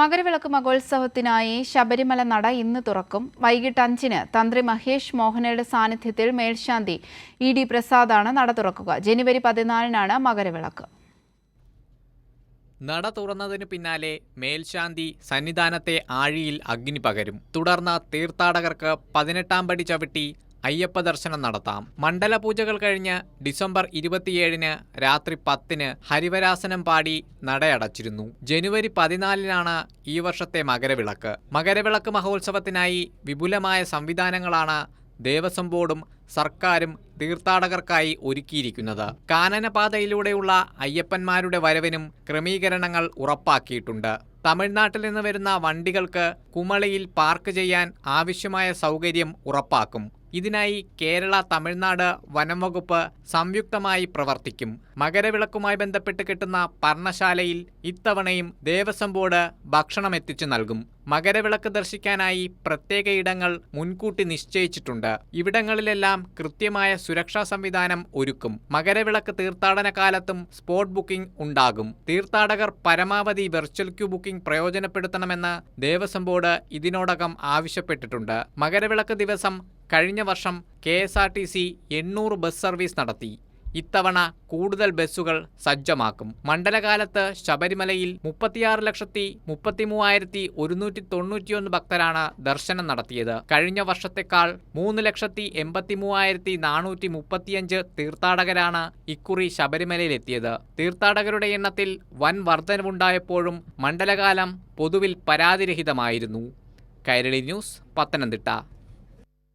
മകരവിളക്ക് മഹോത്സവത്തിനായി ശബരിമല നട ഇന്ന് തുറക്കും. വൈകിട്ട് 5-ന് തന്ത്രി മഹേഷ് മോഹനയുടെ സാന്നിധ്യത്തിൽ മേൽശാന്തി ED പ്രസാദാണ് നട തുറക്കുക. ജനുവരി 14-നാണ് മകരവിളക്ക്. നട തുറന്നതിനു പിന്നാലെ മേൽശാന്തി സന്നിധാനത്തെ ആഴിയിൽ അഗ്നി പകരും. തുടർന്ന് തീർത്ഥാടകർക്ക് 18-ാം പടി ചവിട്ടി അയ്യപ്പ ദർശനം നടത്താം. മണ്ഡലപൂജകൾ കഴിഞ്ഞ് ഡിസംബർ 27-ന് രാത്രി 10-ന് ഹരിവരാസനം പാടി നടയടച്ചിരുന്നു. ജനുവരി 14-നാണ് ഈ വർഷത്തെ മകരവിളക്ക്. മകരവിളക്ക് മഹോത്സവത്തിനായി വിപുലമായ സംവിധാനങ്ങളാണ് ദേവസ്വം ബോർഡും സർക്കാരും തീർത്ഥാടകർക്കായി ഒരുക്കിയിരിക്കുന്നത്. കാനനപാതയിലൂടെയുള്ള അയ്യപ്പന്മാരുടെ വരവിനും ക്രമീകരണങ്ങൾ ഉറപ്പാക്കിയിട്ടുണ്ട്. തമിഴ്നാട്ടിൽ നിന്ന് വരുന്ന വണ്ടികൾക്ക് കുമളിയിൽ പാർക്ക് ചെയ്യാൻ ആവശ്യമായ സൗകര്യം ഉറപ്പാക്കും. ഇതിനായി കേരള, തമിഴ്നാട് വനം വകുപ്പ് സംയുക്തമായി പ്രവർത്തിക്കും. മകരവിളക്കുമായി ബന്ധപ്പെട്ട് കിട്ടുന്ന പർണശാലയിൽ ഇത്തവണയും ദേവസ്വം ബോർഡ് ഭക്ഷണം എത്തിച്ചു നൽകും. മകരവിളക്ക് ദർശിക്കാനായി പ്രത്യേക ഇടങ്ങൾ മുൻകൂട്ടി നിശ്ചയിച്ചിട്ടുണ്ട്. ഇവിടങ്ങളിലെല്ലാം കൃത്യമായ സുരക്ഷാ സംവിധാനം ഒരുക്കും. മകരവിളക്ക് തീർത്ഥാടന കാലത്തും സ്പോട്ട് ബുക്കിംഗ് ഉണ്ടാകും. തീർത്ഥാടകർ പരമാവധി വെർച്വൽ ക്യൂ ബുക്കിംഗ് പ്രയോജനപ്പെടുത്തണമെന്ന് ദേവസ്വം ബോർഡ് ഇതിനോടകം ആവശ്യപ്പെട്ടിട്ടുണ്ട്. മകരവിളക്ക് ദിവസം കഴിഞ്ഞ വർഷം KSRTC 800 ബസ് സർവീസ് നടത്തി. ഇത്തവണ കൂടുതൽ ബസ്സുകൾ സജ്ജമാക്കും. മണ്ഡലകാലത്ത് ശബരിമലയിൽ 36,33,191 ഭക്തരാണ് ദർശനം നടത്തിയത്. കഴിഞ്ഞ വർഷത്തെക്കാൾ 3,83,435 തീർത്ഥാടകരാണ് ഇക്കുറി ശബരിമലയിലെത്തിയത്. തീർത്ഥാടകരുടെ എണ്ണത്തിൽ വൻ വർധനവുണ്ടായപ്പോഴും മണ്ഡലകാലം പൊതുവിൽ പരാതിരഹിതമായിരുന്നു. കൈരളി ന്യൂസ്, പത്തനംതിട്ട.